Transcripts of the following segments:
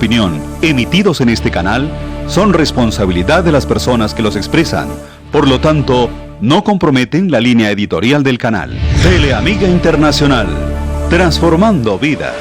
Opinión emitidos en este canal son responsabilidad de las personas que los expresan. Por lo tanto, no comprometen la línea editorial del canal. Teleamiga Internacional, transformando vidas.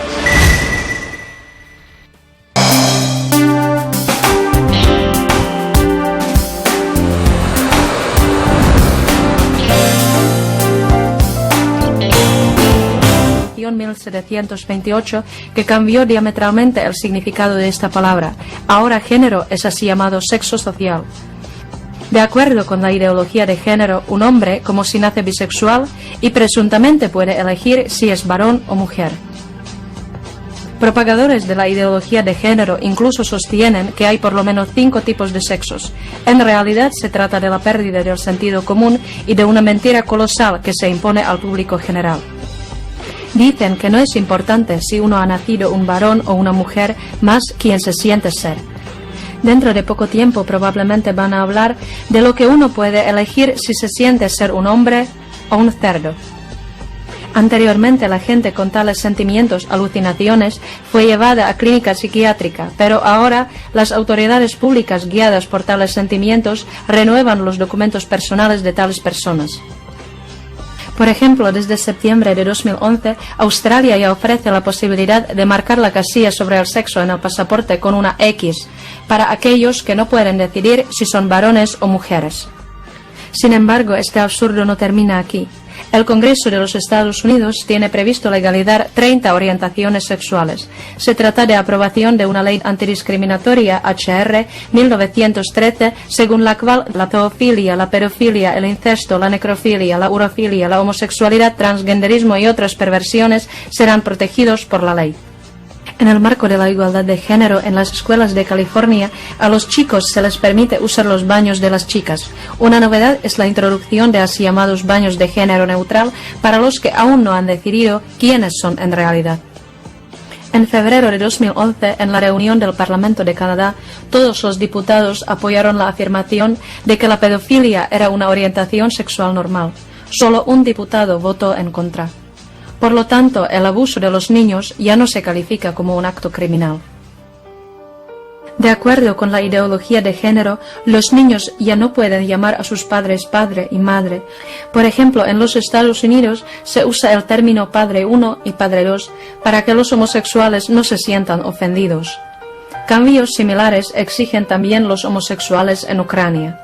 En 1728, que cambió diametralmente el significado de esta palabra. Ahora género es así llamado sexo social. De acuerdo con la ideología de género, un hombre, como si nace bisexual, y presuntamente puede elegir si es varón o mujer. Propagadores de la ideología de género incluso sostienen que hay por lo menos 5 tipos de sexos. En realidad se trata de la pérdida del sentido común y de una mentira colosal que se impone al público general. Dicen que no es importante si uno ha nacido un varón o una mujer, más quien se siente ser. Dentro de poco tiempo probablemente van a hablar de lo que uno puede elegir si se siente ser un hombre o un cerdo. Anteriormente la gente con tales sentimientos, alucinaciones, fue llevada a clínica psiquiátrica, pero ahora las autoridades públicas guiadas por tales sentimientos renuevan los documentos personales de tales personas. Por ejemplo, desde septiembre de 2011, Australia ya ofrece la posibilidad de marcar la casilla sobre el sexo en el pasaporte con una X, para aquellos que no pueden decidir si son varones o mujeres. Sin embargo, este absurdo no termina aquí. El Congreso de los Estados Unidos tiene previsto legalizar 30 orientaciones sexuales. Se trata de aprobación de una ley antidiscriminatoria HR 1913, según la cual la zoofilia, la pedofilia, el incesto, la necrofilia, la urofilia, la homosexualidad, transgenderismo y otras perversiones serán protegidos por la ley. En el marco de la igualdad de género en las escuelas de California, a los chicos se les permite usar los baños de las chicas. Una novedad es la introducción de así llamados baños de género neutral para los que aún no han decidido quiénes son en realidad. En febrero de 2011, en la reunión del Parlamento de Canadá, todos los diputados apoyaron la afirmación de que la pedofilia era una orientación sexual normal. Solo un diputado votó en contra. Por lo tanto, el abuso de los niños ya no se califica como un acto criminal. De acuerdo con la ideología de género, los niños ya no pueden llamar a sus padres padre y madre. Por ejemplo, en los Estados Unidos se usa el término padre 1 y padre 2 para que los homosexuales no se sientan ofendidos. Cambios similares exigen también los homosexuales en Ucrania.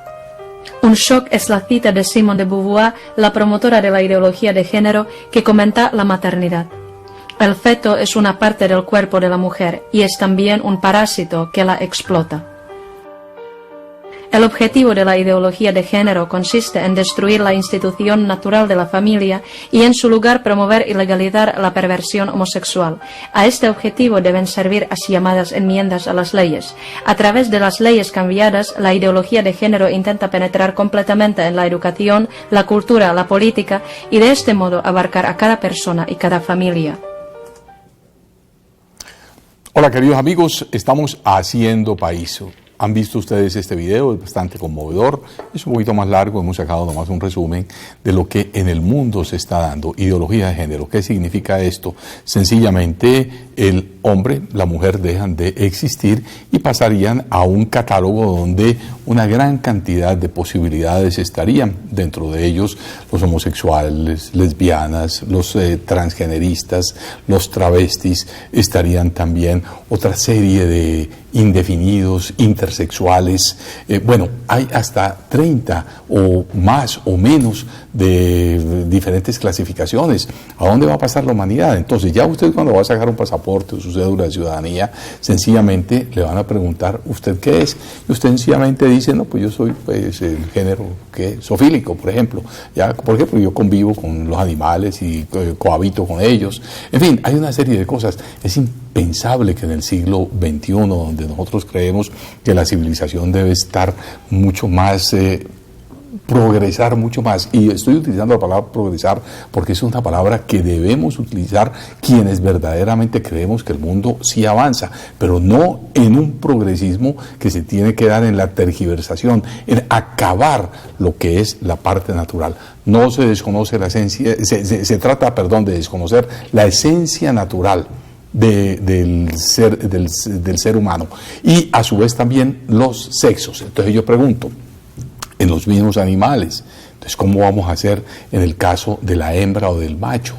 Un shock es la cita de Simone de Beauvoir, la promotora de la ideología de género, que comenta la maternidad. El feto es una parte del cuerpo de la mujer y es también un parásito que la explota. El objetivo de la ideología de género consiste en destruir la institución natural de la familia y en su lugar promover y legalizar la perversión homosexual. A este objetivo deben servir así llamadas enmiendas a las leyes. A través de las leyes cambiadas, la ideología de género intenta penetrar completamente en la educación, la cultura, la política y de este modo abarcar a cada persona y cada familia. Hola queridos amigos, estamos haciendo país. Han visto ustedes este video, es bastante conmovedor, es un poquito más largo, hemos sacado nomás un resumen de lo que en el mundo se está dando, ideología de género. ¿Qué significa esto? Sencillamente el hombre, la mujer dejan de existir y pasarían a un catálogo donde una gran cantidad de posibilidades estarían, dentro de ellos los homosexuales, lesbianas, los transgeneristas, los travestis, estarían también otra serie de indefinidos, intersexuales, bueno, hay hasta 30 o más o menos de diferentes clasificaciones. ¿A dónde va a pasar la humanidad? Entonces ya usted cuando va a sacar un pasaporte o su cédula de ciudadanía, sencillamente le van a preguntar ¿usted qué es? Y usted sencillamente dice, no, pues yo soy pues el género que zoofílico, por ejemplo. ¿Ya? ¿Por qué? Porque yo convivo con los animales y cohabito con ellos. En fin, hay una serie de cosas. Es impensable que en el siglo XXI, donde nosotros creemos que la civilización debe estar mucho más, progresar mucho más, y estoy utilizando la palabra progresar porque es una palabra que debemos utilizar quienes verdaderamente creemos que el mundo sí avanza, pero no en un progresismo que se tiene que dar en la tergiversación, en acabar lo que es la parte natural. No se desconoce la esencia, se trata, de desconocer la esencia natural del ser humano, y a su vez también los sexos. Entonces yo pregunto, en los mismos animales, entonces ¿cómo vamos a hacer en el caso de la hembra o del macho?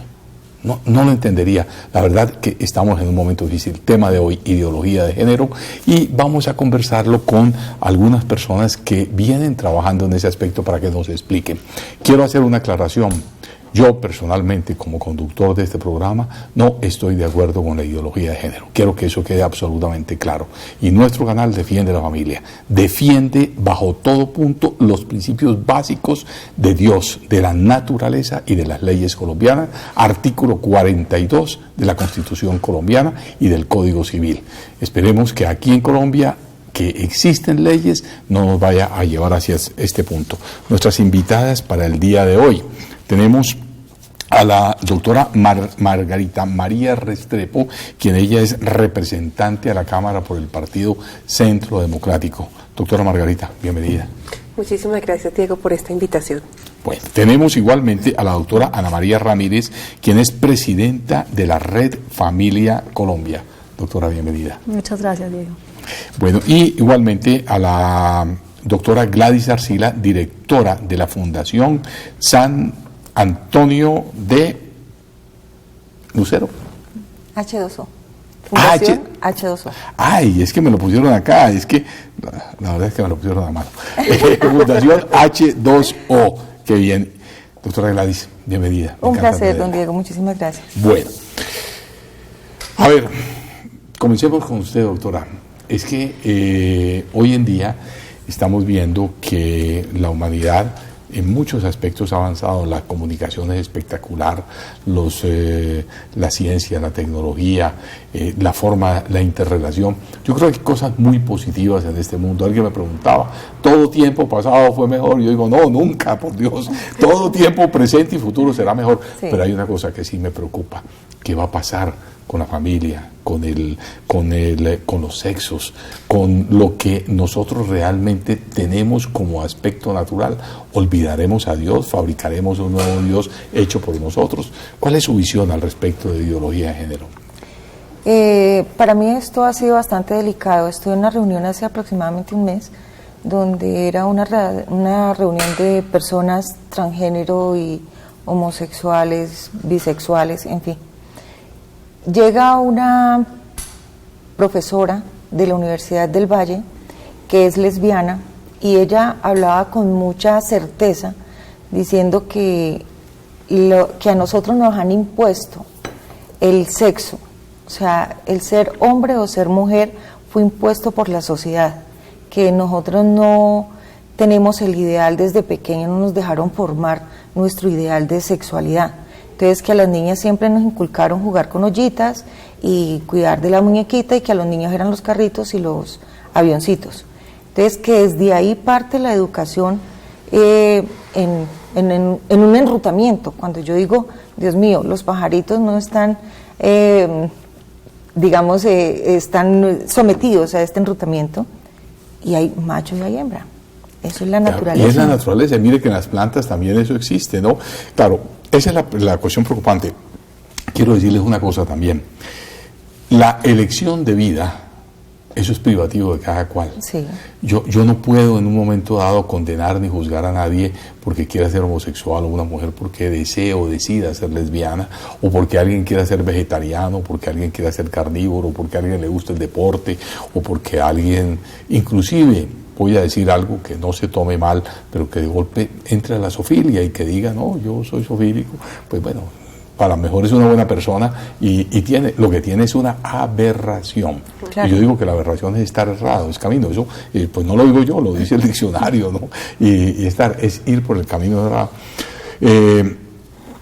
No lo entendería. La verdad que estamos en un momento difícil. Tema de hoy, ideología de género, y vamos a conversarlo con algunas personas que vienen trabajando en ese aspecto para que nos expliquen. Quiero hacer una aclaración. Yo personalmente, como conductor de este programa, no estoy de acuerdo con la ideología de género. Quiero que eso quede absolutamente claro. Y nuestro canal defiende la familia, defiende bajo todo punto los principios básicos de Dios, de la naturaleza y de las leyes colombianas, artículo 42 de la Constitución colombiana y del Código Civil. Esperemos que aquí en Colombia, que existen leyes, no nos vaya a llevar hacia este punto. Nuestras invitadas para el día de hoy, tenemos a la doctora Margarita María Restrepo, quien ella es representante a la Cámara por el Partido Centro Democrático. Doctora Margarita, bienvenida. Muchísimas gracias, Diego, por esta invitación. Bueno, tenemos igualmente a la doctora Ana María Ramírez, quien es presidenta de la Red Familia Colombia. Doctora, bienvenida. Muchas gracias, Diego. Bueno, y igualmente a la doctora Gladys Arcila, directora de la Fundación San Antonio de Lucero. H2O. Fundación H2O. Ay, es que me lo pusieron acá, es que la verdad es que me lo pusieron a mano. Fundación H2O. Qué bien. Doctora Gladys, bienvenida. Un placer, don Diego, muchísimas gracias. Bueno, a ver, comencemos con usted, doctora. Es que hoy en día estamos viendo que la humanidad en muchos aspectos ha avanzado. La comunicación es espectacular, la ciencia, la tecnología, la forma, la interrelación. Yo creo que hay cosas muy positivas en este mundo. Alguien me preguntaba, ¿todo tiempo pasado fue mejor? Yo digo, no, nunca, por Dios. Todo tiempo presente y futuro será mejor. Sí. Pero hay una cosa que sí me preocupa. ¿Qué va a pasar con la familia, con los sexos, con lo que nosotros realmente tenemos como aspecto natural? ¿Olvidaremos a Dios? ¿Fabricaremos un nuevo Dios hecho por nosotros? ¿Cuál es su visión al respecto de ideología de género? Para mí esto ha sido bastante delicado. Estuve en una reunión hace aproximadamente un mes, donde era una reunión de personas transgénero y homosexuales, bisexuales, en fin. Llega una profesora de la Universidad del Valle, que es lesbiana, y ella hablaba con mucha certeza, diciendo que a nosotros nos han impuesto el sexo, o sea, el ser hombre o ser mujer fue impuesto por la sociedad, que nosotros no tenemos el ideal desde pequeños, no nos dejaron formar nuestro ideal de sexualidad. Entonces, que a las niñas siempre nos inculcaron jugar con ollitas y cuidar de la muñequita, y que a los niños eran los carritos y los avioncitos. Entonces, que desde ahí parte la educación en un enrutamiento. Cuando yo digo, Dios mío, los pajaritos no están, están sometidos a este enrutamiento, y hay macho y hay hembra. Eso es la naturaleza. Y es la naturaleza. Mire que en las plantas también eso existe, ¿no? Claro, esa es la cuestión preocupante. Quiero decirles una cosa también. La elección de vida, eso es privativo de cada cual. Sí. Yo no puedo en un momento dado condenar ni juzgar a nadie porque quiera ser homosexual, o una mujer porque desee o decida ser lesbiana, o porque alguien quiera ser vegetariano, porque alguien quiera ser carnívoro, porque a alguien le gusta el deporte, o porque alguien, inclusive, voy a decir algo que no se tome mal, pero que de golpe entre a la zoofilia y que diga, no, yo soy zoofílico, pues bueno, a lo mejor es una buena persona y lo que tiene es una aberración. Claro. Y yo digo que la aberración es estar errado, es camino. Eso pues no lo digo yo, lo dice el diccionario, ¿no? Y es ir por el camino errado. En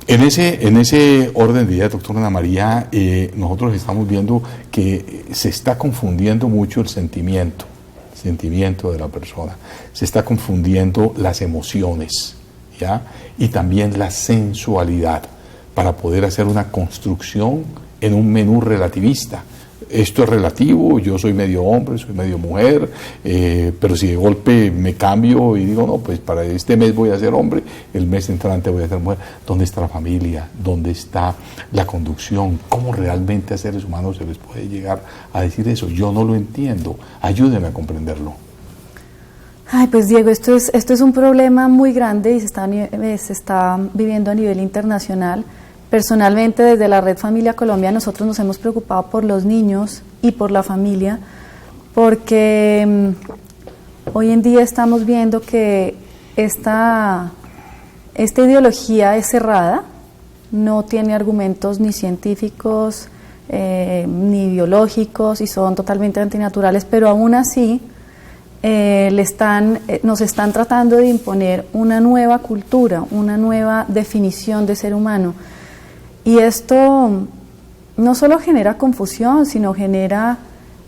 ese orden de ideas, doctora Ana María, nosotros estamos viendo que se está confundiendo mucho el sentimiento de la persona, se está confundiendo las emociones, ¿ya? Y también la sensualidad, para poder hacer una construcción en un menú relativista. esto es relativo, yo soy medio hombre, soy medio mujer, pero si de golpe me cambio y digo, no, pues para este mes voy a ser hombre, el mes entrante voy a ser mujer, ¿dónde está la familia? ¿Dónde está la conducción? ¿Cómo realmente a seres humanos se les puede llegar a decir eso? Yo no lo entiendo, ayúdenme a comprenderlo. Ay, pues Diego, esto es un problema muy grande y se está viviendo a nivel internacional. Personalmente, desde la Red Familia Colombia, nosotros nos hemos preocupado por los niños y por la familia, porque hoy en día estamos viendo que esta ideología es cerrada, no tiene argumentos ni científicos ni biológicos y son totalmente antinaturales, pero aún así nos están tratando de imponer una nueva cultura, una nueva definición de ser humano. Y esto no solo genera confusión, sino genera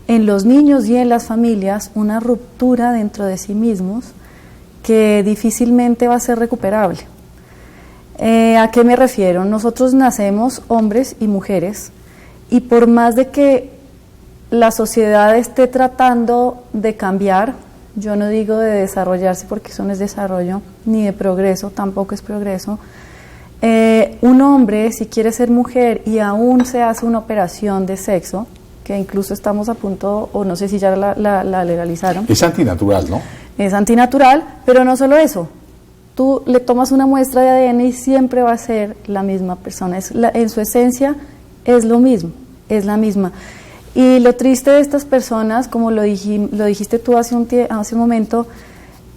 en los niños y en las familias una ruptura dentro de sí mismos que difícilmente va a ser recuperable. ¿A qué me refiero? Nosotros nacemos hombres y mujeres y por más de que la sociedad esté tratando de cambiar, yo no digo de desarrollarse porque eso no es desarrollo, ni de progreso, tampoco es progreso. Un hombre, si quiere ser mujer y aún se hace una operación de sexo, que incluso estamos a punto, o no sé si ya la legalizaron. Es antinatural, ¿no? Es antinatural, pero no solo eso. Tú le tomas una muestra de ADN y siempre va a ser la misma persona. En su esencia es lo mismo, es la misma. Y lo triste de estas personas, como lo dijiste tú hace un momento,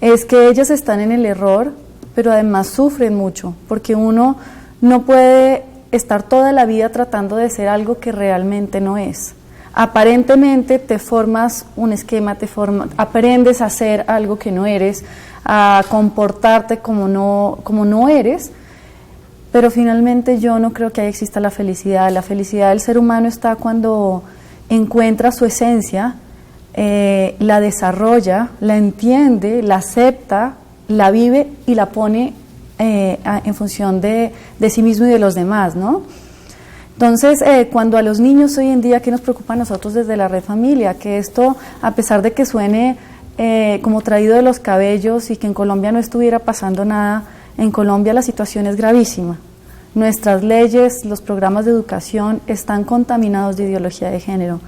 es que ellas están en el error, pero además sufren mucho, porque uno no puede estar toda la vida tratando de ser algo que realmente no es. Aparentemente te formas un esquema, aprendes a hacer algo que no eres, a comportarte como no eres, pero finalmente yo no creo que ahí exista la felicidad. La felicidad del ser humano está cuando encuentra su esencia, la desarrolla, la entiende, la acepta, la vive y la pone en función de sí mismo y de los demás, ¿no? Entonces, cuando a los niños hoy en día, ¿qué nos preocupa a nosotros desde la Red Familia? Que esto, a pesar de que suene como traído de los cabellos y que en Colombia no estuviera pasando nada, en Colombia la situación es gravísima. Nuestras leyes, los programas de educación están contaminados de ideología de género.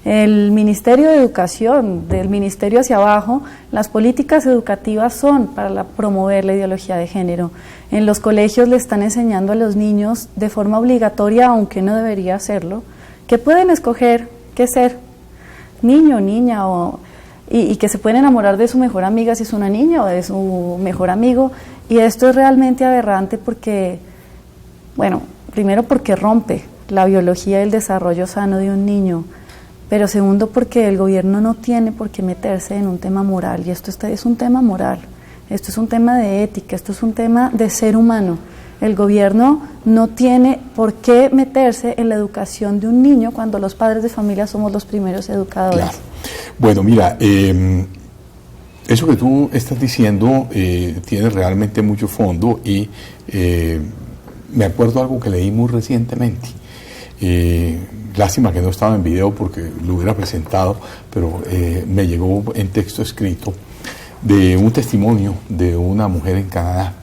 El Ministerio de Educación, del Ministerio hacia abajo, las políticas educativas son para promover la ideología de género. En los colegios le están enseñando a los niños de forma obligatoria, aunque no debería hacerlo, que pueden escoger qué ser, niño, niña, y que se pueden enamorar de su mejor amiga si es una niña o de su mejor amigo. Y esto es realmente aberrante porque, bueno, primero porque rompe la biología y el desarrollo sano de un niño, pero segundo porque el gobierno no tiene por qué meterse en un tema moral, y esto es un tema moral, esto es un tema de ética, esto es un tema de ser humano. El gobierno no tiene por qué meterse en la educación de un niño cuando los padres de familia somos los primeros educadores. Claro. Bueno, mira, eso que tú estás diciendo tiene realmente mucho fondo y me acuerdo algo que leí muy recientemente. Lástima que no estaba en video porque lo hubiera presentado, pero me llegó en texto escrito de un testimonio de una mujer en Canadá,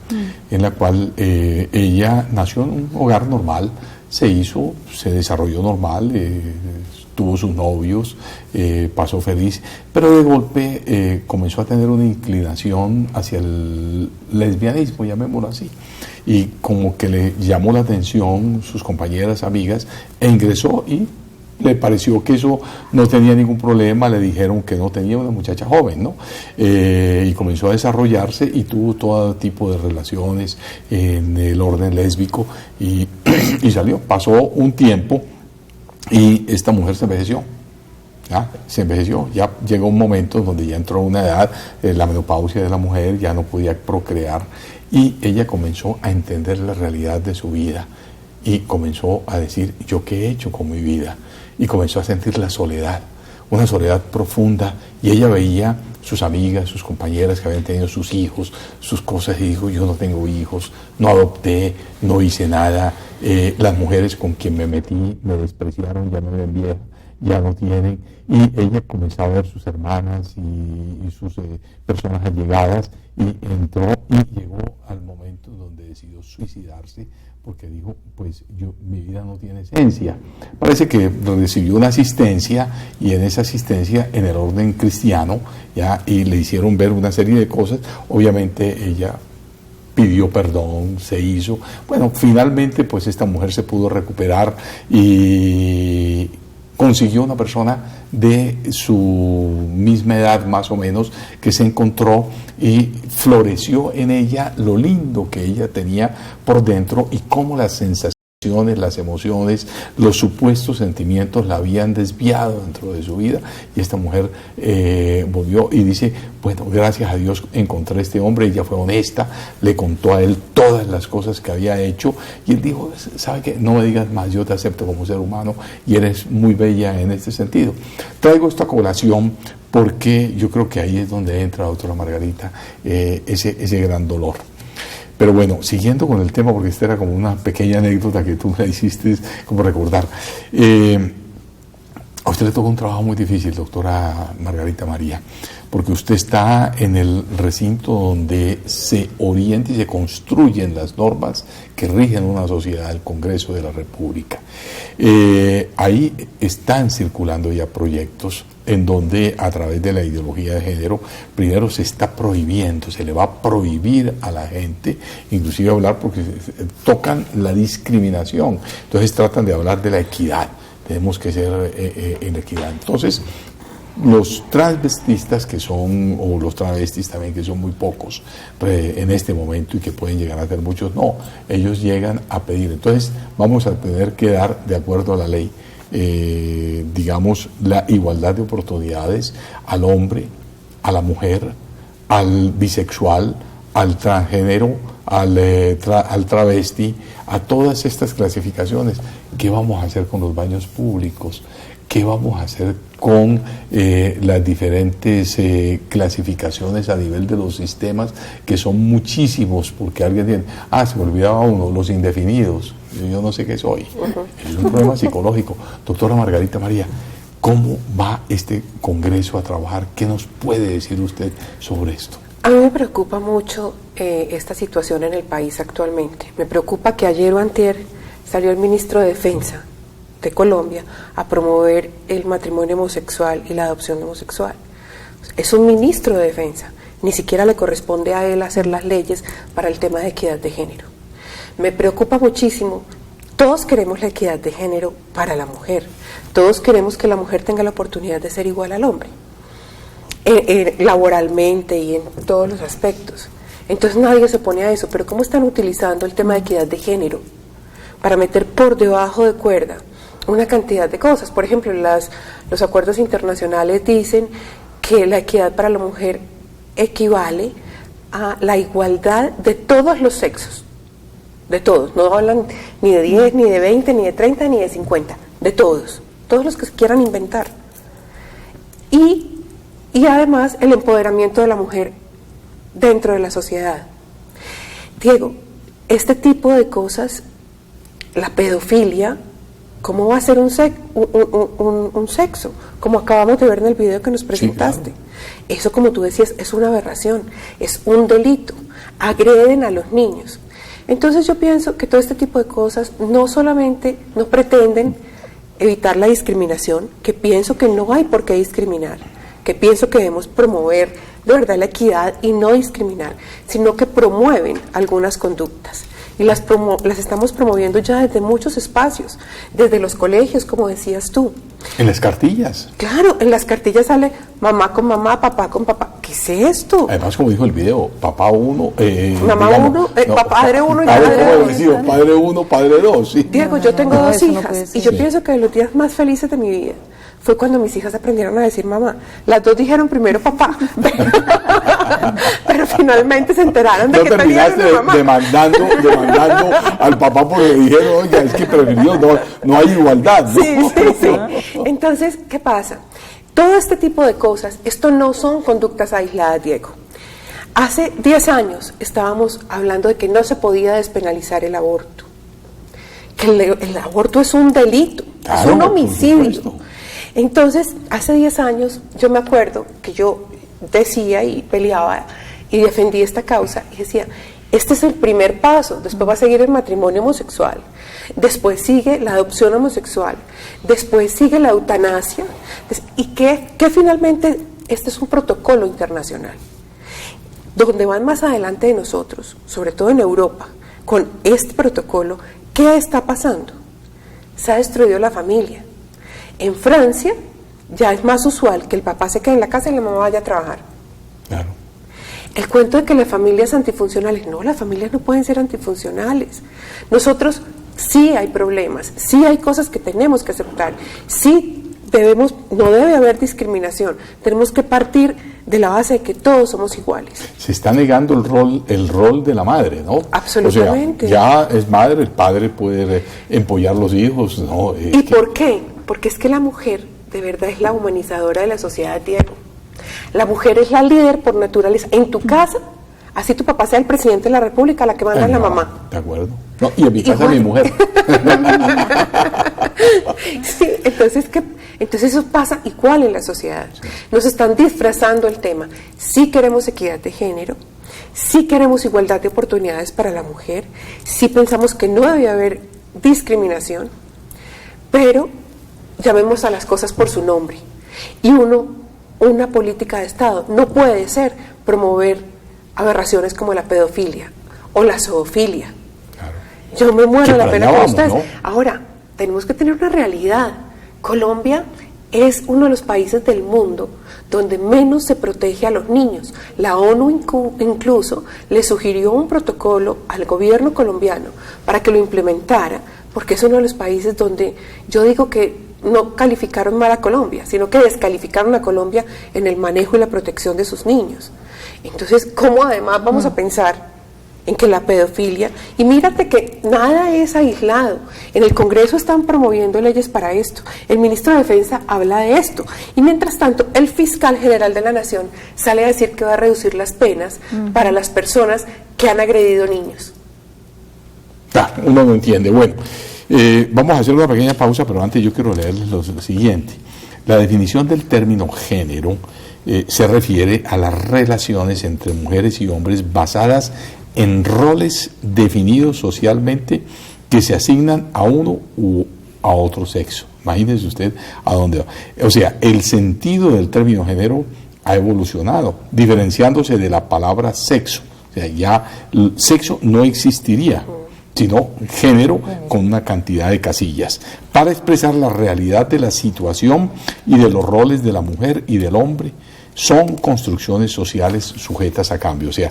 en la cual ella nació en un hogar normal, se desarrolló normal, tuvo sus novios, pasó feliz, pero de golpe comenzó a tener una inclinación hacia el lesbianismo, llamémoslo así, y como que le llamó la atención sus compañeras, amigas, e ingresó y le pareció que eso no tenía ningún problema, le dijeron que no tenía, una muchacha joven, ¿no? Y comenzó a desarrollarse y tuvo todo tipo de relaciones en el orden lésbico y salió. Pasó un tiempo y esta mujer se envejeció. ¿Ya? Se envejeció, ya llegó un momento donde ya entró a una edad, la menopausia de la mujer, ya no podía procrear y ella comenzó a entender la realidad de su vida y comenzó a decir, ¿yo qué he hecho con mi vida? Y comenzó a sentir la soledad, una soledad profunda, y ella veía sus amigas, sus compañeras que habían tenido sus hijos, sus cosas, y dijo, yo no tengo hijos, no adopté, no hice nada, las mujeres con quien me metí me despreciaron, ya me ven vieja, ya no tienen, y ella comenzó a ver sus hermanas y sus personas allegadas, y entró y llegó al momento donde decidió suicidarse, porque dijo, pues mi vida no tiene esencia. Parece que recibió una asistencia, y en esa asistencia, en el orden cristiano, ya, y le hicieron ver una serie de cosas. Obviamente ella pidió perdón, se hizo. Bueno, finalmente pues esta mujer se pudo recuperar y consiguió una persona de su misma edad más o menos, que se encontró y floreció en ella lo lindo que ella tenía por dentro, y cómo las sensaciones, las emociones, los supuestos sentimientos la habían desviado dentro de su vida, y esta mujer volvió y dice, bueno, gracias a Dios encontré este hombre. Ella fue honesta, le contó a él todas las cosas que había hecho, y él dijo, ¿sabe qué? No me digas más, yo te acepto como ser humano y eres muy bella en este sentido. Traigo esta colación porque yo creo que ahí es donde entra, doctora Margarita, ese gran dolor. Pero bueno, siguiendo con el tema, porque esta era como una pequeña anécdota que tú me la hiciste como recordar. A usted le tocó un trabajo muy difícil, doctora Margarita María, porque usted está en el recinto donde se orienta y se construyen las normas que rigen una sociedad, el Congreso de la República. Ahí están circulando ya proyectos en donde, a través de la ideología de género, primero se está prohibiendo, se le va a prohibir a la gente inclusive hablar, porque tocan la discriminación. Entonces tratan de hablar de la equidad. Tenemos que ser en equidad. Entonces, los transvestistas que son, o los travestis también, que son muy pocos en este momento y que pueden llegar a ser muchos, no, ellos llegan a pedir. Entonces, vamos a tener que dar, de acuerdo a la ley, digamos, la igualdad de oportunidades al hombre, a la mujer, al bisexual, al transgénero, al travesti, a todas estas clasificaciones. ¿Qué vamos a hacer con los baños públicos? ¿Qué vamos a hacer con las diferentes clasificaciones a nivel de los sistemas, que son muchísimos? Porque alguien dice, se me olvidaba uno, los indefinidos, yo no sé qué soy. Es un problema psicológico. Doctora Margarita María, ¿cómo va este Congreso a trabajar? ¿Qué nos puede decir usted sobre esto? A mí me preocupa mucho esta situación en el país actualmente. Me preocupa que ayer o antier salió el ministro de Defensa de Colombia a promover el matrimonio homosexual y la adopción homosexual. Es un ministro de Defensa, ni siquiera le corresponde a él hacer las leyes para el tema de equidad de género. Me preocupa muchísimo. Todos queremos la equidad de género para la mujer, todos queremos que la mujer tenga la oportunidad de ser igual al hombre, laboralmente y en todos los aspectos. Entonces nadie se opone a eso, pero ¿cómo están utilizando el tema de equidad de género para meter por debajo de cuerda una cantidad de cosas? Por ejemplo, los acuerdos internacionales dicen que la equidad para la mujer equivale a la igualdad de todos los sexos, de todos, no hablan ni de 10, ni de 20, ni de 30, ni de 50, de todos los que se quieran inventar. Y además el empoderamiento de la mujer dentro de la sociedad. Diego, este tipo de cosas, la pedofilia, ¿cómo va a ser un sexo? Como acabamos de ver en el video que nos presentaste. Sí, claro. Eso, como tú decías, es una aberración, es un delito, agreden a los niños. Entonces yo pienso que todo este tipo de cosas no solamente no pretenden evitar la discriminación, que pienso que no hay por qué discriminar, que pienso que debemos promover de verdad la equidad y no discriminar, sino que promueven algunas conductas. Y las estamos promoviendo ya desde muchos espacios, desde los colegios, como decías tú. En las cartillas. Claro, en las cartillas sale mamá con mamá, papá con papá. ¿Qué es esto? Además, como dijo el video, papá uno, mamá uno, padre uno y padre dos. Padre uno, padre dos. Sí. Diego, yo tengo dos hijas y yo pienso que los días más felices de mi vida fue cuando mis hijas aprendieron a decir mamá. Las dos dijeron primero papá, pero finalmente se enteraron de que tenían una mamá. demandando al papá porque dijeron, oiga, es que prefirió, no hay igualdad, ¿no? Sí. Entonces, ¿qué pasa? Todo este tipo de cosas, esto no son conductas aisladas, Diego. Hace 10 años estábamos hablando de que no se podía despenalizar el aborto, que el aborto es un delito, claro, es un homicidio. Entonces, hace 10 años, yo me acuerdo que yo decía y peleaba y defendí esta causa y decía, este es el primer paso, después va a seguir el matrimonio homosexual, después sigue la adopción homosexual, después sigue la eutanasia, y que finalmente este es un protocolo internacional, donde van más adelante de nosotros, sobre todo en Europa, con este protocolo. ¿Qué está pasando? Se ha destruido la familia. En Francia ya es más usual que el papá se quede en la casa y la mamá vaya a trabajar. Claro. El cuento de que las familias antifuncionales, no, las familias no pueden ser antifuncionales. Nosotros sí hay problemas, sí hay cosas que tenemos que aceptar, sí no debe haber discriminación, tenemos que partir de la base de que todos somos iguales. Se está negando el rol de la madre, ¿no? Absolutamente. O sea, ya es madre, el padre puede empollar los hijos, ¿no? ¿Y por qué? Porque es que la mujer de verdad es la humanizadora de la sociedad, Diego. La mujer es la líder por naturaleza. En tu casa, así tu papá sea el presidente de la república, la que manda es la mamá. De acuerdo. No, y en mi casa Igual. mi mujer. Sí, entonces eso pasa igual en la sociedad. Nos están disfrazando el tema. Sí queremos equidad de género, sí queremos igualdad de oportunidades para la mujer, sí pensamos que no debe haber discriminación, pero llamemos a las cosas por su nombre. Y una política de Estado no puede ser promover aberraciones como la pedofilia o la zoofilia. Claro. Yo me muero de la pena con ustedes. ¿No? Ahora, tenemos que tener una realidad. Colombia es uno de los países del mundo donde menos se protege a los niños. La ONU incluso le sugirió un protocolo al gobierno colombiano para que lo implementara, porque es uno de los países donde yo digo que no calificaron mal a Colombia, sino que descalificaron a Colombia en el manejo y la protección de sus niños. Entonces, ¿cómo además vamos a pensar en que la pedofilia, y mírate que nada es aislado, en el Congreso están promoviendo leyes para esto, el ministro de Defensa habla de esto, y mientras tanto el fiscal general de la Nación sale a decir que va a reducir las penas para las personas que han agredido niños? Uno no entiende. Bueno, vamos a hacer una pequeña pausa, pero antes yo quiero leerles lo siguiente. La definición del término género se refiere a las relaciones entre mujeres y hombres basadas en roles definidos socialmente que se asignan a uno u a otro sexo. Imagínese usted a dónde va. O sea, el sentido del término género ha evolucionado, diferenciándose de la palabra sexo. O sea, ya el sexo no existiría, sino género con una cantidad de casillas, para expresar la realidad de la situación y de los roles de la mujer y del hombre. Son construcciones sociales sujetas a cambio. O sea,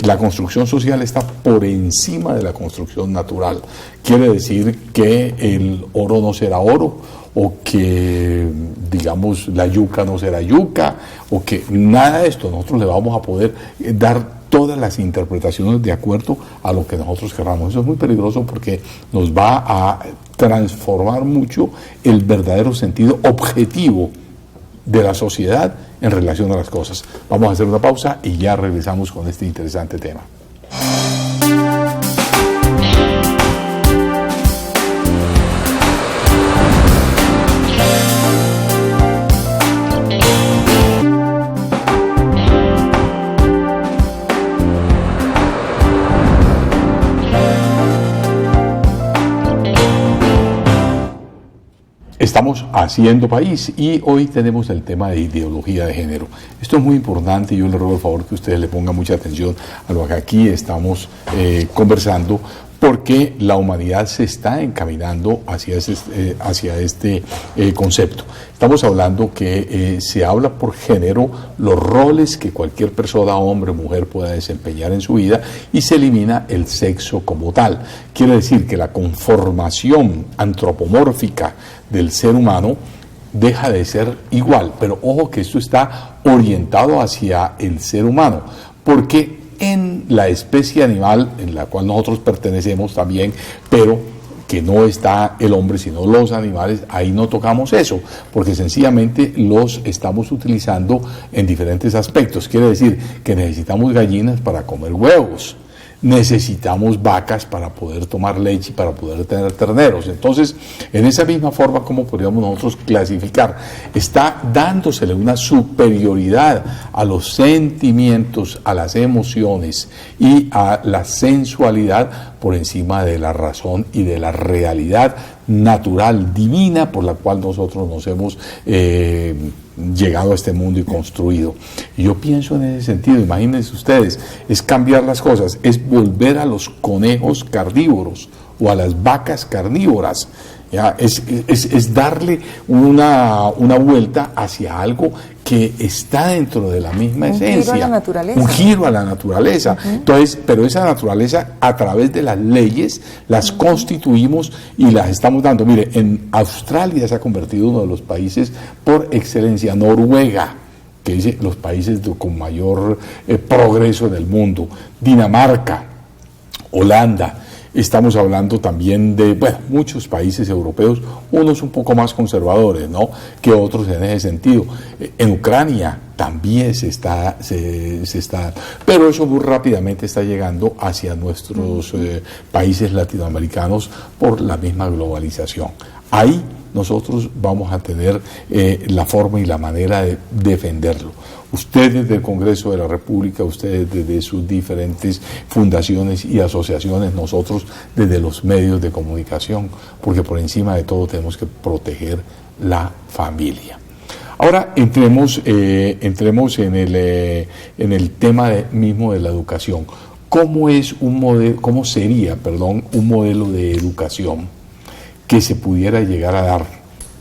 la construcción social está por encima de la construcción natural. Quiere decir que el oro no será oro, o que, digamos, la yuca no será yuca, o que nada de esto. Nosotros le vamos a poder dar todas las interpretaciones de acuerdo a lo que nosotros queramos. Eso es muy peligroso porque nos va a transformar mucho el verdadero sentido objetivo de la sociedad en relación a las cosas. Vamos a hacer una pausa y ya regresamos con este interesante tema. Estamos haciendo país y hoy tenemos el tema de ideología de género. Esto es muy importante y yo le ruego por favor que ustedes le pongan mucha atención a lo que aquí estamos conversando, porque la humanidad se está encaminando hacia este concepto. Estamos hablando que se habla por género los roles que cualquier persona, hombre o mujer, pueda desempeñar en su vida y se elimina el sexo como tal. Quiere decir que la conformación antropomórfica del ser humano deja de ser igual, pero ojo que esto está orientado hacia el ser humano, porque en la especie animal en la cual nosotros pertenecemos también, pero que no está el hombre sino los animales, ahí no tocamos eso, porque sencillamente los estamos utilizando en diferentes aspectos. Quiere decir que necesitamos gallinas para comer huevos, necesitamos vacas para poder tomar leche y para poder tener terneros. Entonces, en esa misma forma, ¿cómo podríamos nosotros clasificar? Está dándosele una superioridad a los sentimientos, a las emociones y a la sensualidad por encima de la razón y de la realidad natural, divina, por la cual nosotros nos hemos llegado a este mundo y construido. Y yo pienso en ese sentido, imagínense ustedes, es cambiar las cosas, es volver a los conejos carnívoros o a las vacas carnívoras. ¿Ya? Es darle una vuelta hacia algo que está dentro de la misma esencia. Un giro a la naturaleza. Un giro a la naturaleza. Entonces, pero esa naturaleza, a través de las leyes, las constituimos y las estamos dando. Mire, en Australia se ha convertido uno de los países por excelencia, Noruega, que dice los países con mayor progreso en el mundo, Dinamarca, Holanda. Estamos hablando también de, bueno, muchos países europeos, unos un poco más conservadores, ¿no?, que otros en ese sentido. En Ucrania también se está, pero eso muy rápidamente está llegando hacia nuestros países latinoamericanos por la misma globalización. Ahí nosotros vamos a tener la forma y la manera de defenderlo. Ustedes del Congreso de la República, ustedes desde sus diferentes fundaciones y asociaciones, nosotros desde los medios de comunicación, porque por encima de todo tenemos que proteger la familia. Ahora entremos en el tema mismo de la educación. ¿Cómo sería un modelo de educación que se pudiera llegar a dar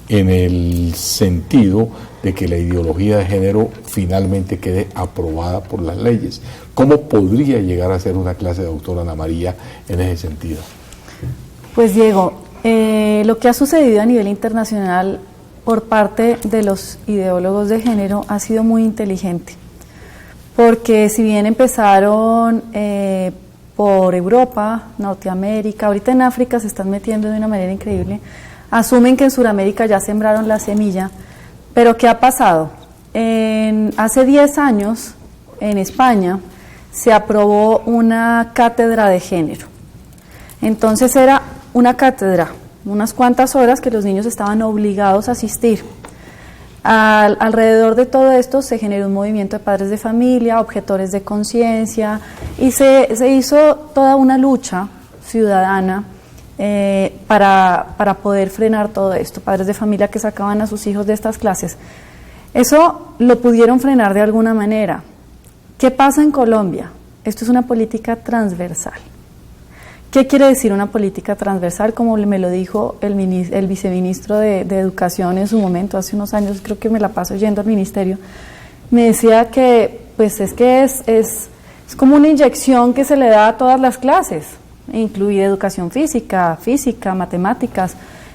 en el sentido de que la ideología de género finalmente quede aprobada por las leyes? ¿Cómo podría llegar a ser una clase de doctora Ana María en ese sentido? Pues Diego, lo que ha sucedido a nivel internacional por parte de los ideólogos de género ha sido muy inteligente, porque si bien empezaron por Europa, Norteamérica, ahorita en África se están metiendo de una manera increíble, asumen que en Sudamérica ya sembraron la semilla. Pero ¿qué ha pasado? Hace 10 años, en España, se aprobó una cátedra de género. Entonces era una cátedra, unas cuantas horas que los niños estaban obligados a asistir. Alrededor de todo esto se generó un movimiento de padres de familia, objetores de conciencia, y se hizo toda una lucha ciudadana para poder frenar todo esto, padres de familia que sacaban a sus hijos de estas clases. Eso lo pudieron frenar de alguna manera. ¿Qué pasa en Colombia? Esto es una política transversal. ¿Qué quiere decir una política transversal? Como me lo dijo el viceministro de Educación en su momento, hace unos años, creo que me la paso yendo al ministerio, me decía que pues es como una inyección que se le da a todas las clases, incluida educación física, matemáticas.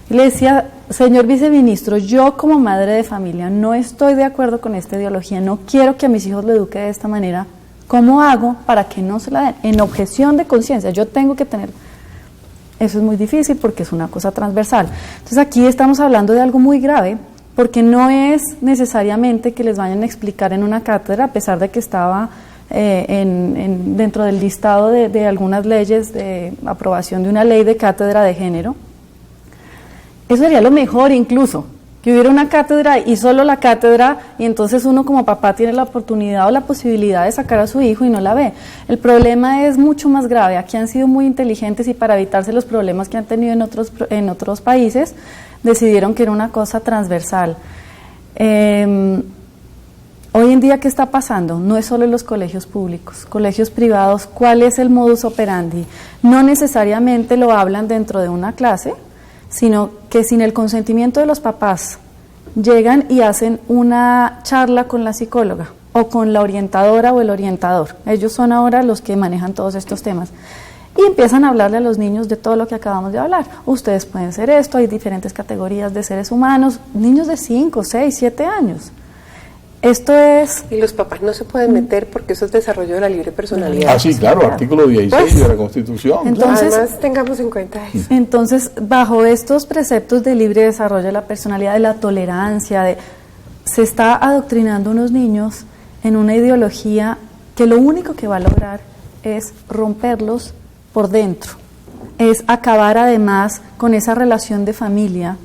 Y le decía, señor viceministro, yo como madre de familia no estoy de acuerdo con esta ideología, no quiero que a mis hijos lo eduque de esta manera. ¿Cómo hago para que no se la den? En objeción de conciencia, yo tengo que tener. Eso es muy difícil porque es una cosa transversal. Entonces aquí estamos hablando de algo muy grave, porque no es necesariamente que les vayan a explicar en una cátedra, a pesar de que estaba dentro del listado de algunas leyes de aprobación de una ley de cátedra de género. Eso sería lo mejor incluso, que hubiera una cátedra y solo la cátedra, y entonces uno como papá tiene la oportunidad o la posibilidad de sacar a su hijo y no la ve. El problema es mucho más grave. Aquí han sido muy inteligentes y para evitarse los problemas que han tenido en otros países, decidieron que era una cosa transversal. Hoy en día, ¿qué está pasando? No es solo en los colegios públicos, colegios privados. ¿Cuál es el modus operandi? No necesariamente lo hablan dentro de una clase, sino que sin el consentimiento de los papás llegan y hacen una charla con la psicóloga o con la orientadora o el orientador. Ellos son ahora los que manejan todos estos temas. Y empiezan a hablarle a los niños de todo lo que acabamos de hablar. Ustedes pueden ser esto, hay diferentes categorías de seres humanos, niños de 5, 6, 7 años. Esto es... Y los papás no se pueden meter porque eso es desarrollo de la libre personalidad. Ah, sí, claro, artículo 16 de la Constitución. Entonces, además, tengamos en cuenta eso. Entonces, bajo estos preceptos de libre desarrollo de la personalidad, de la tolerancia, se está adoctrinando a unos niños en una ideología que lo único que va a lograr es romperlos por dentro, es acabar además con esa relación de familia,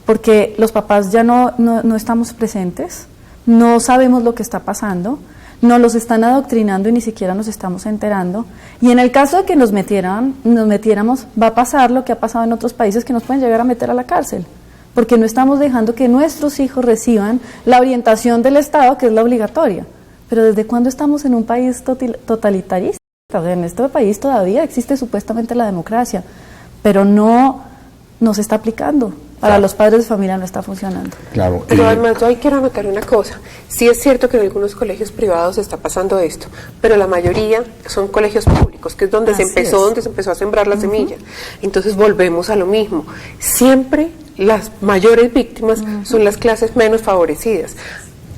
porque los papás ya no estamos presentes, no sabemos lo que está pasando, nos los están adoctrinando y ni siquiera nos estamos enterando, y en el caso de que nos metiéramos, va a pasar lo que ha pasado en otros países, que nos pueden llegar a meter a la cárcel, porque no estamos dejando que nuestros hijos reciban la orientación del Estado, que es la obligatoria. Pero ¿desde cuándo estamos en un país totalitarista? O sea, en este país todavía existe supuestamente la democracia, pero no se está aplicando. Para los padres de familia no está funcionando. Claro. Pero además yo ahí quiero anotar una cosa. Sí es cierto que en algunos colegios privados está pasando esto, pero la mayoría son colegios públicos, que es donde se empezó a sembrar la semilla. Entonces volvemos a lo mismo. Siempre las mayores víctimas son las clases menos favorecidas.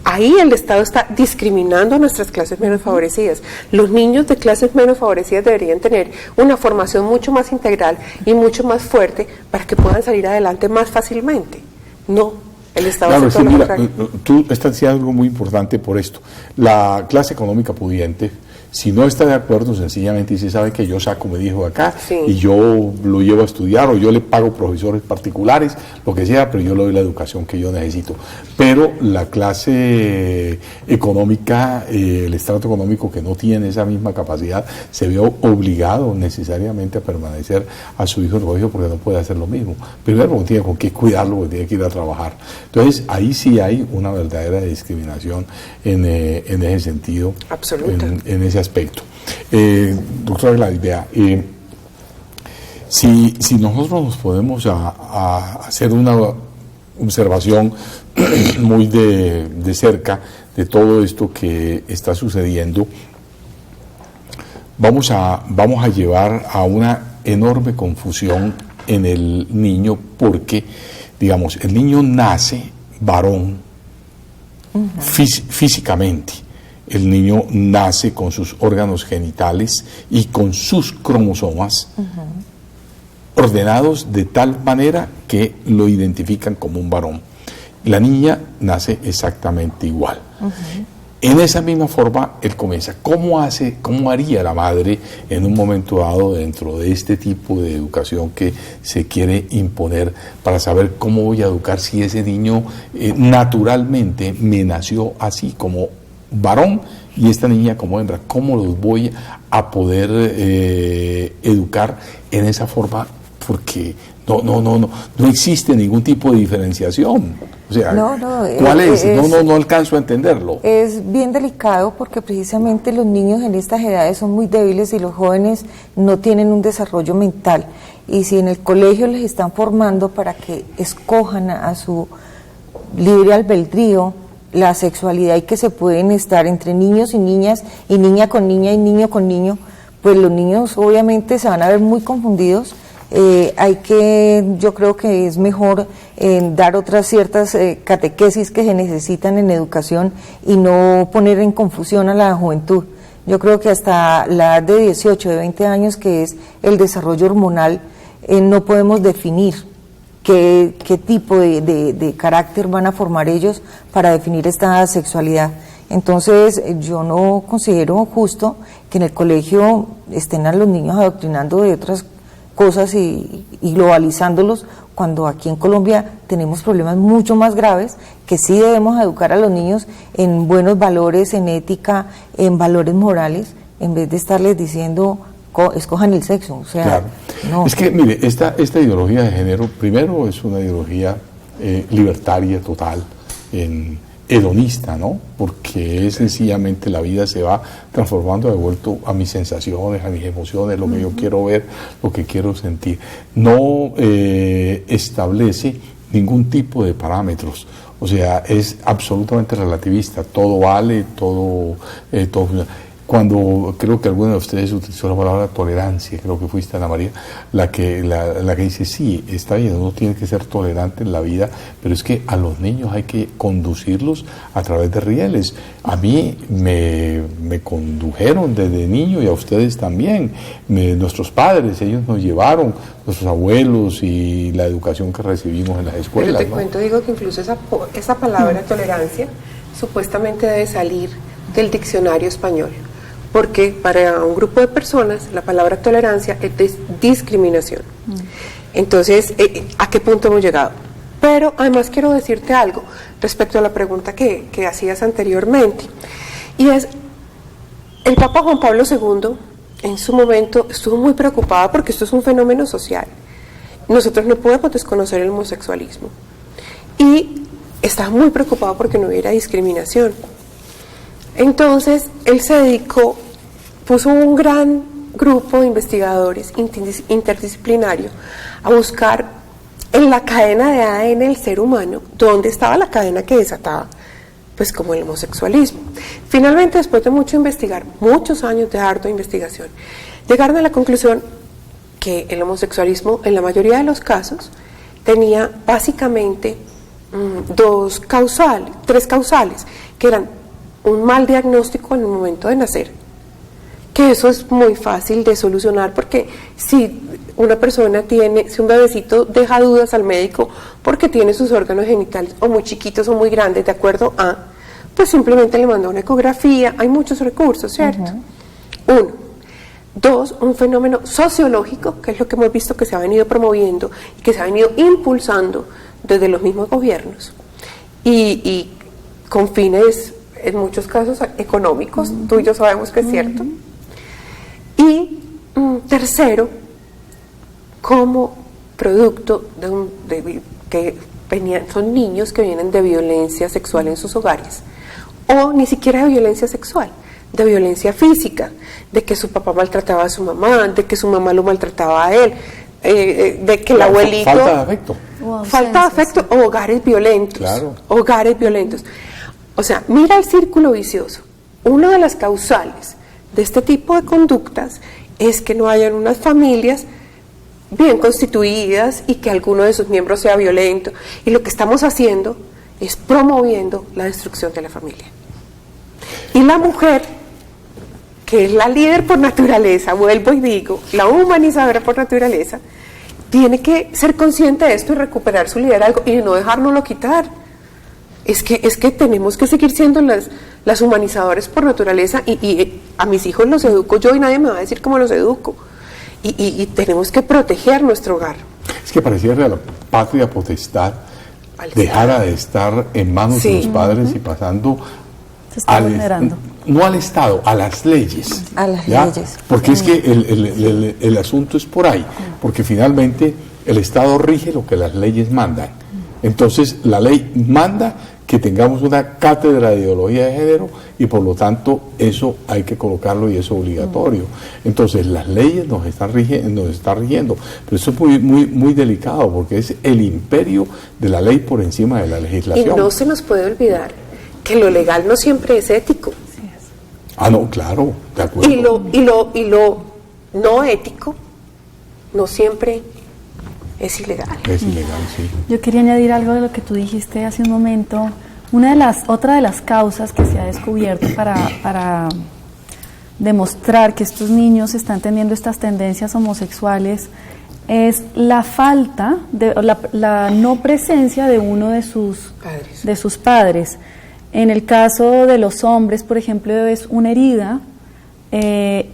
Ahí el Estado está discriminando a nuestras clases menos favorecidas. Los niños de clases menos favorecidas deberían tener una formación mucho más integral y mucho más fuerte para que puedan salir adelante más fácilmente. No, el Estado claro, hace todo lo mira, contrario. tú estás diciendo algo muy importante por esto. La clase económica pudiente, si no está de acuerdo, sencillamente dice, sabe que yo saco mi hijo de acá y yo lo llevo a estudiar, o yo le pago profesores particulares, lo que sea, pero yo le doy la educación que yo necesito. Pero la clase económica, el estrato económico que no tiene esa misma capacidad, se ve obligado necesariamente a permanecer a su hijo en el colegio porque no puede hacer lo mismo. Primero porque tiene con qué cuidarlo, porque tiene que ir a trabajar. Entonces ahí sí hay una verdadera discriminación en ese sentido. Absoluta. En ese aspecto. Doctora Gladys, vea, si nosotros nos podemos a hacer una observación muy de cerca de todo esto que está sucediendo, vamos a llevar a una enorme confusión en el niño, porque, digamos, el niño nace varón físicamente. El niño nace con sus órganos genitales y con sus cromosomas ordenados de tal manera que lo identifican como un varón. La niña nace exactamente igual. En esa misma forma, él comienza. ¿Cómo haría la madre en un momento dado dentro de este tipo de educación que se quiere imponer para saber cómo voy a educar si ese niño naturalmente me nació así como varón y esta niña como hembra? ¿Cómo los voy a poder educar en esa forma? Porque no existe ningún tipo de diferenciación. O sea, ¿cuál es? No alcanzo a entenderlo. Es bien delicado porque precisamente los niños en estas edades son muy débiles y los jóvenes no tienen un desarrollo mental. Y si en el colegio les están formando para que escojan a su libre albedrío la sexualidad y que se pueden estar entre niños y niñas, y niña con niña y niño con niño, pues los niños obviamente se van a ver muy confundidos. Yo creo que es mejor dar otras ciertas catequesis que se necesitan en educación y no poner en confusión a la juventud. Yo creo que hasta la edad de 18, de 20 años, que es el desarrollo hormonal, no podemos definir qué tipo de carácter van a formar ellos para definir esta sexualidad. Entonces yo no considero justo que en el colegio estén a los niños adoctrinando de otras cosas y globalizándolos, cuando aquí en Colombia tenemos problemas mucho más graves, que sí debemos educar a los niños en buenos valores, en ética, en valores morales, en vez de estarles diciendo escojan el sexo. O sea, claro. No. Es que, mire, esta ideología de género, primero es una ideología libertaria total, hedonista, ¿no? Porque sencillamente la vida se va transformando de vuelto a mis sensaciones, a mis emociones, lo que yo quiero ver, lo que quiero sentir. No establece ningún tipo de parámetros. O sea, es absolutamente relativista. Todo vale, todo Cuando creo que alguna de ustedes utilizó la palabra tolerancia, creo que fuiste Ana María, la que dice, sí, está bien, uno tiene que ser tolerante en la vida, pero es que a los niños hay que conducirlos a través de rieles. A mí me condujeron desde niño y a ustedes también. Nuestros padres, ellos nos llevaron, nuestros abuelos, y la educación que recibimos en las escuelas. Pero te cuento, digo que incluso esa palabra tolerancia supuestamente debe salir del diccionario español, porque para un grupo de personas la palabra tolerancia es discriminación. Entonces, ¿a qué punto hemos llegado? Pero además quiero decirte algo respecto a la pregunta que hacías anteriormente, y es, el Papa Juan Pablo II en su momento estuvo muy preocupado porque esto es un fenómeno social. Nosotros no podemos desconocer el homosexualismo, y estaba muy preocupado porque no hubiera discriminación. Entonces él se dedicó, puso un gran grupo de investigadores interdisciplinario a buscar en la cadena de ADN del ser humano dónde estaba la cadena que desataba pues como el homosexualismo. Finalmente, después de mucho investigar, muchos años de ardua investigación, llegaron a la conclusión que el homosexualismo en la mayoría de los casos tenía básicamente tres causales, que eran un mal diagnóstico en el momento de nacer, que eso es muy fácil de solucionar, porque si una persona si un bebecito deja dudas al médico porque tiene sus órganos genitales o muy chiquitos o muy grandes, de acuerdo a, pues simplemente le manda una ecografía, hay muchos recursos, ¿cierto? Uno. Dos, un fenómeno sociológico, que es lo que hemos visto que se ha venido promoviendo y que se ha venido impulsando desde los mismos gobiernos, y con fines, en muchos casos, económicos, tú y yo sabemos que es cierto. Y tercero, como producto son niños que vienen de violencia sexual en sus hogares, o ni siquiera de violencia sexual, de violencia física, de que su papá maltrataba a su mamá, de que su mamá lo maltrataba a él, de que el abuelito... Falta de afecto, o hogares violentos. Claro. Hogares violentos. O sea, mira el círculo vicioso. Una de las causales de este tipo de conductas es que no hayan unas familias bien constituidas y que alguno de sus miembros sea violento, y lo que estamos haciendo es promoviendo la destrucción de la familia. Y la mujer, que es la líder por naturaleza, vuelvo y digo, la humanizadora por naturaleza, tiene que ser consciente de esto y recuperar su liderazgo y no dejárnoslo quitar. Es que tenemos que seguir siendo las humanizadoras por naturaleza, y a mis hijos los educo yo y nadie me va a decir cómo los educo. Y tenemos que proteger nuestro hogar. Es que pareciera que la patria potestad dejara de estar en manos de los padres y pasando no al Estado, a las leyes. A las leyes. Porque es que el asunto es por ahí, porque finalmente el Estado rige lo que las leyes mandan. Entonces la ley manda que tengamos una cátedra de ideología de género, y por lo tanto eso hay que colocarlo y es obligatorio. Entonces las leyes nos están rigiendo, pero eso es muy delicado, porque es el imperio de la ley por encima de la legislación. Y no se nos puede olvidar que lo legal no siempre es ético. No, claro, de acuerdo. Y lo no ético no siempre es ilegal. Es ilegal, sí. Yo quería añadir algo de lo que tú dijiste hace un momento. Otra de las causas que se ha descubierto para demostrar que estos niños están teniendo estas tendencias homosexuales es la falta la no presencia de uno de sus padres. En el caso de los hombres, por ejemplo, es una herida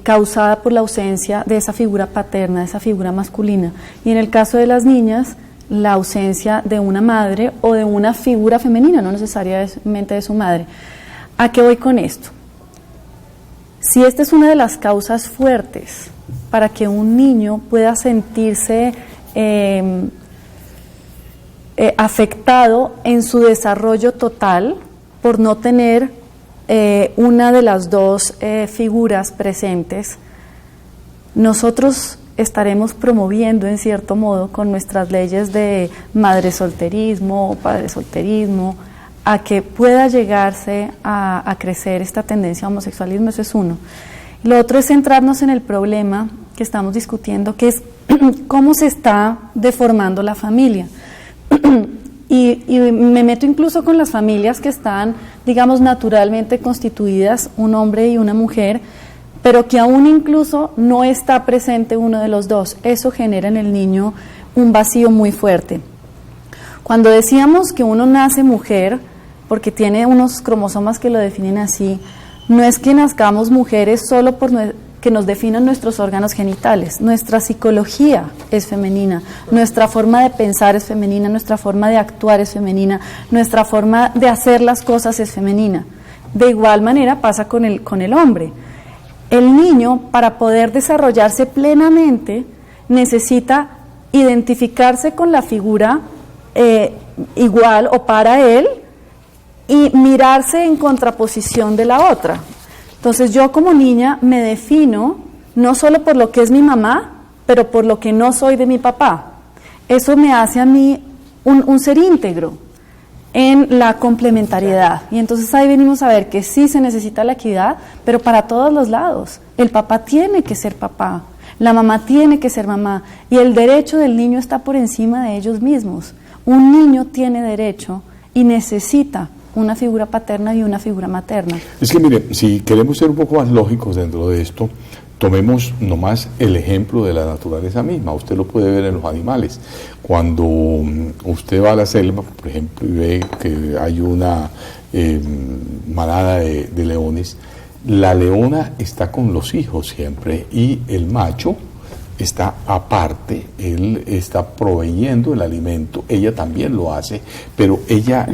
causada por la ausencia de esa figura paterna, de esa figura masculina. Y en el caso de las niñas, la ausencia de una madre o de una figura femenina, no necesariamente de su madre. ¿A qué voy con esto? Si esta es una de las causas fuertes para que un niño pueda sentirse afectado en su desarrollo total por no tener una de las dos figuras presentes, nosotros estaremos promoviendo en cierto modo con nuestras leyes de madresolterismo o padresolterismo a que pueda llegarse a crecer esta tendencia a homosexualismo. Eso es uno. Lo otro es centrarnos en el problema que estamos discutiendo, que es cómo se está deformando la familia. Y me meto incluso con las familias que están, digamos, naturalmente constituidas, un hombre y una mujer, pero que aún incluso no está presente uno de los dos. Eso genera en el niño un vacío muy fuerte. Cuando decíamos que uno nace mujer, porque tiene unos cromosomas que lo definen así, no es que nazcamos mujeres solo por que nos definan nuestros órganos genitales. Nuestra psicología es femenina, nuestra forma de pensar es femenina, nuestra forma de actuar es femenina, nuestra forma de hacer las cosas es femenina. De igual manera pasa con el hombre. El niño, para poder desarrollarse plenamente, necesita identificarse con la figura igual o para él y mirarse en contraposición de la otra. Entonces yo como niña me defino no solo por lo que es mi mamá, pero por lo que no soy de mi papá. Eso me hace a mí un ser íntegro en la complementariedad. Y entonces ahí venimos a ver que sí se necesita la equidad, pero para todos los lados. El papá tiene que ser papá, la mamá tiene que ser mamá, y el derecho del niño está por encima de ellos mismos. Un niño tiene derecho y necesita una figura paterna y una figura materna. Es que mire, si queremos ser un poco más lógicos dentro de esto, tomemos nomás el ejemplo de la naturaleza misma. Usted lo puede ver en los animales. Cuando usted va a la selva, por ejemplo, y ve que hay una manada de leones, la leona está con los hijos siempre y el macho está aparte, él está proveyendo el alimento, ella también lo hace, pero ella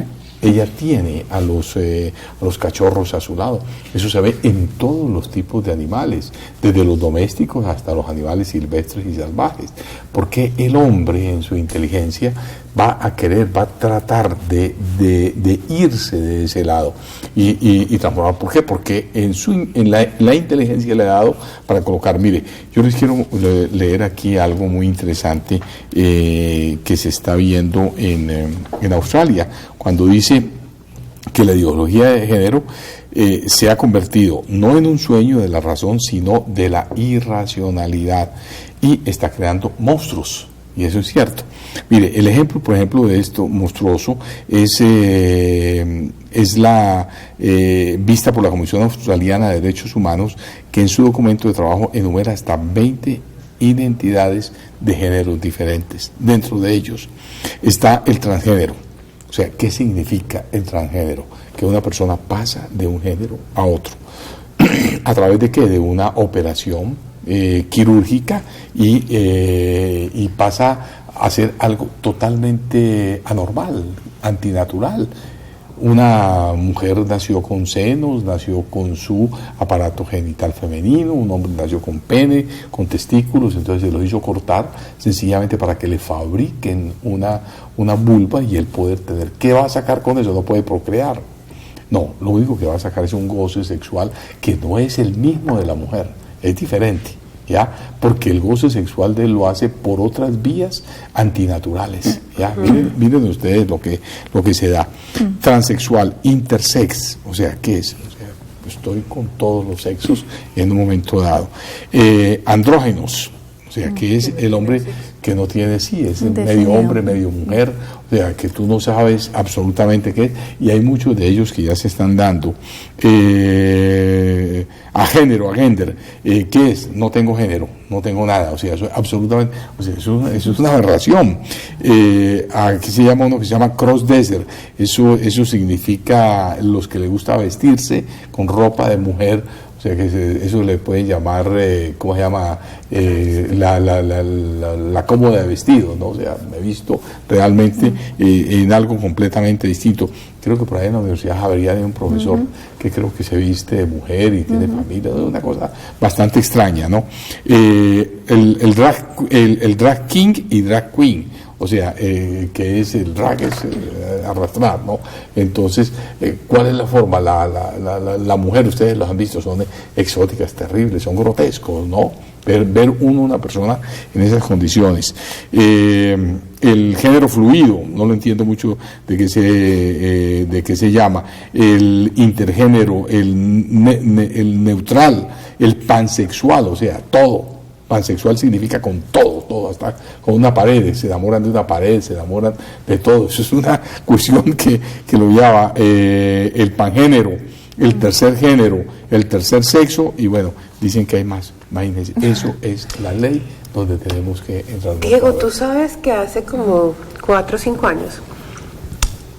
tiene a los cachorros a su lado. Eso se ve en todos los tipos de animales, desde los domésticos hasta los animales silvestres y salvajes, porque el hombre en su inteligencia va a tratar de irse de ese lado y transformar. ¿Por qué? Porque en la inteligencia le ha dado para colocar. Mire, yo les quiero leer aquí algo muy interesante que se está viendo en Australia, cuando dice que la ideología de género se ha convertido no en un sueño de la razón, sino de la irracionalidad, y está creando monstruos. Y eso es cierto. Mire, el ejemplo, por ejemplo, de esto monstruoso es la vista por la Comisión Australiana de Derechos Humanos, que en su documento de trabajo enumera hasta 20 identidades de géneros diferentes. Dentro de ellos está el transgénero. O sea, ¿qué significa el transgénero? Que una persona pasa de un género a otro. ¿A través de qué? De una operación quirúrgica y pasa a ser algo totalmente anormal, antinatural. Una mujer nació con senos, nació con su aparato genital femenino, un hombre nació con pene, con testículos, entonces se los hizo cortar sencillamente para que le fabriquen una vulva y él poder tener. ¿Qué va a sacar con eso? No puede procrear. No, lo único que va a sacar es un goce sexual que no es el mismo de la mujer, es diferente. ¿Ya? Porque el goce sexual de él lo hace por otras vías antinaturales. ¿Ya? Miren ustedes lo que se da. Transexual, intersex, o sea, ¿qué es? O sea, estoy con todos los sexos en un momento dado. Andrógenos, o sea, ¿qué es el hombre que no tiene es medio hombre, medio mujer? O sea, que tú no sabes absolutamente qué es, y hay muchos de ellos que ya se están dando. A género, a gender, ¿qué es? No tengo género, no tengo nada, o sea, eso absolutamente, o sea, eso es una aberración. Aquí se llama uno que se llama crossdresser, eso significa los que les gusta vestirse con ropa de mujer. O sea, que eso le pueden llamar, ¿cómo se llama? La cómoda de vestido, ¿no? O sea, me he visto realmente en algo completamente distinto. Creo que por ahí en la Universidad Javeriana hay un profesor que creo que se viste de mujer y tiene familia, es una cosa bastante extraña, ¿no? El drag king y drag queen. O sea, que es el drag, es arrastrar, ¿no? Entonces, ¿cuál es la forma? La mujer, ustedes los han visto, son exóticas, terribles, son grotescos, ¿no? Ver una persona en esas condiciones. El género fluido, no lo entiendo mucho de qué se llama. El intergénero, el neutral, el pansexual, o sea, todo. Pansexual significa con todo, hasta con una pared, se enamoran de una pared, se enamoran de todo. Eso es una cuestión que lo llama el pangénero, el tercer género, el tercer sexo, y bueno, dicen que hay más. Imagínense, eso es la ley donde tenemos que entrar. Diego, tú sabes que hace como 4 o 5 años,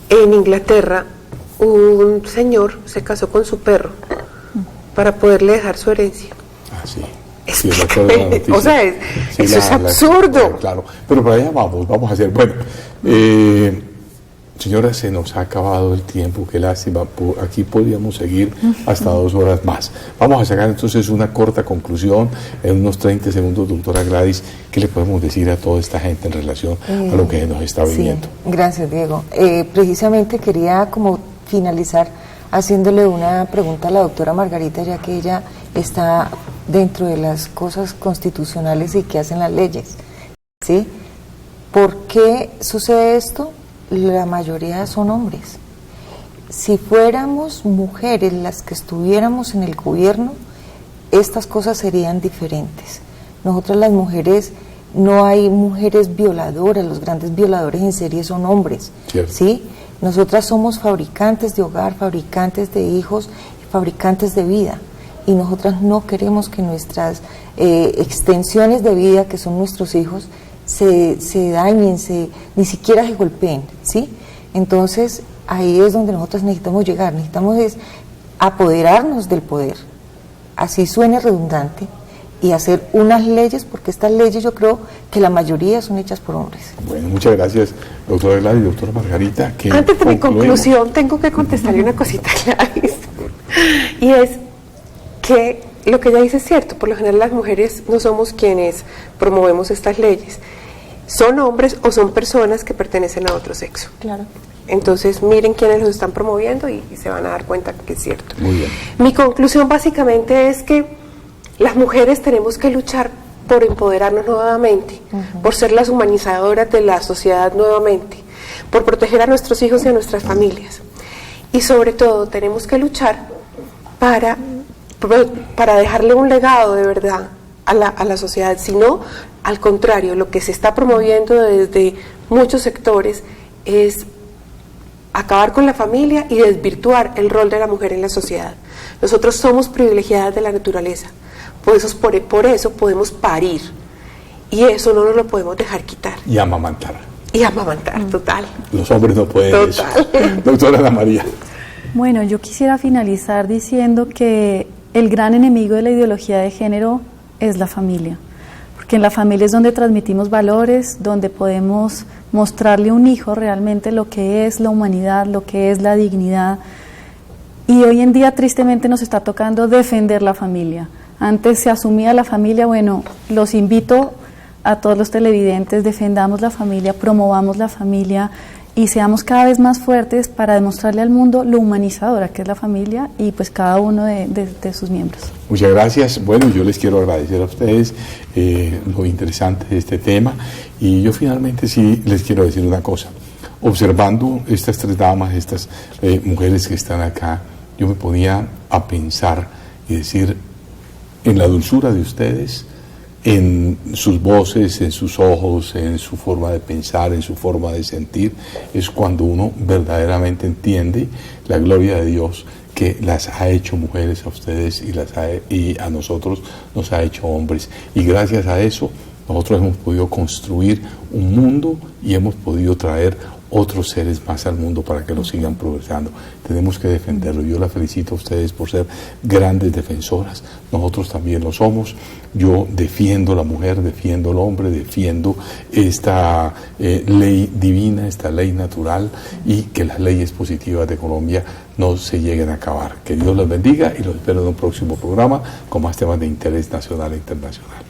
en Inglaterra, un señor se casó con su perro para poderle dejar su herencia. Ah, sí. Es Sí, recuerdo la noticia. O sea, Sí, eso es absurdo. claro, pero para allá vamos a hacer. Bueno, señora, se nos ha acabado el tiempo, qué lástima. Aquí podríamos seguir hasta 2 horas más. Vamos a sacar entonces una corta conclusión en unos 30 segundos, doctora Gladys. ¿Qué le podemos decir a toda esta gente en relación a lo que nos está viviendo? Sí, gracias, Diego. Precisamente quería como finalizar haciéndole una pregunta a la doctora Margarita, ya que ella está dentro de las cosas constitucionales y que hacen las leyes, ¿sí? ¿Por qué sucede esto? La mayoría son hombres. Si fuéramos mujeres las que estuviéramos en el gobierno, estas cosas serían diferentes. Nosotras las mujeres, no hay mujeres violadoras, los grandes violadores en serie son hombres, Cierto. ¿sí? Nosotras somos fabricantes de hogar, fabricantes de hijos, fabricantes de vida. Y nosotras no queremos que nuestras extensiones de vida, que son nuestros hijos, se dañen, ni siquiera se golpeen, ¿sí? Entonces, ahí es donde nosotros necesitamos llegar, necesitamos apoderarnos del poder, así suene redundante, y hacer unas leyes, porque estas leyes yo creo que la mayoría son hechas por hombres. Bueno, muchas gracias, doctora Gladys, doctora Margarita. Antes de mi conclusión, tengo que contestarle una cosita a Gladys, y es que lo que ella dice es cierto. Por lo general las mujeres no somos quienes promovemos estas leyes, son hombres o son personas que pertenecen a otro sexo. Claro. Entonces miren quiénes los están promoviendo y se van a dar cuenta que es cierto. Muy bien. Mi conclusión básicamente es que las mujeres tenemos que luchar por empoderarnos nuevamente, por ser las humanizadoras de la sociedad nuevamente, por proteger a nuestros hijos y a nuestras familias. Y sobre todo tenemos que luchar para dejarle un legado de verdad a la sociedad, sino al contrario, lo que se está promoviendo desde muchos sectores es acabar con la familia y desvirtuar el rol de la mujer en la sociedad. Nosotros somos privilegiadas de la naturaleza, por eso podemos parir, y eso no nos lo podemos dejar quitar. Y amamantar. Y amamantar, total. Los hombres no pueden Total. eso. Doctora Ana María. Bueno, yo quisiera finalizar diciendo que el gran enemigo de la ideología de género es la familia, porque en la familia es donde transmitimos valores, donde podemos mostrarle a un hijo realmente lo que es la humanidad, lo que es la dignidad, y hoy en día tristemente nos está tocando defender la familia. Antes se asumía la familia, bueno, los invito a todos los televidentes, defendamos la familia, promovamos la familia y seamos cada vez más fuertes para demostrarle al mundo lo humanizadora que es la familia y pues cada uno de sus miembros. Muchas gracias. Bueno, yo les quiero agradecer a ustedes lo interesante de este tema, y yo finalmente sí les quiero decir una cosa. Observando estas 3 damas, estas mujeres que están acá, yo me ponía a pensar y decir, en la dulzura de ustedes, en sus voces, en sus ojos, en su forma de pensar, en su forma de sentir, es cuando uno verdaderamente entiende la gloria de Dios, que las ha hecho mujeres a ustedes y a nosotros nos ha hecho hombres. Y gracias a eso nosotros hemos podido construir un mundo y hemos podido traer otros seres más al mundo para que lo sigan progresando. Tenemos que defenderlo. Yo la felicito a ustedes por ser grandes defensoras. Nosotros también lo somos. Yo defiendo la mujer, defiendo al hombre, defiendo esta ley divina, esta ley natural, y que las leyes positivas de Colombia no se lleguen a acabar. Que Dios los bendiga y los espero en un próximo programa con más temas de interés nacional e internacional.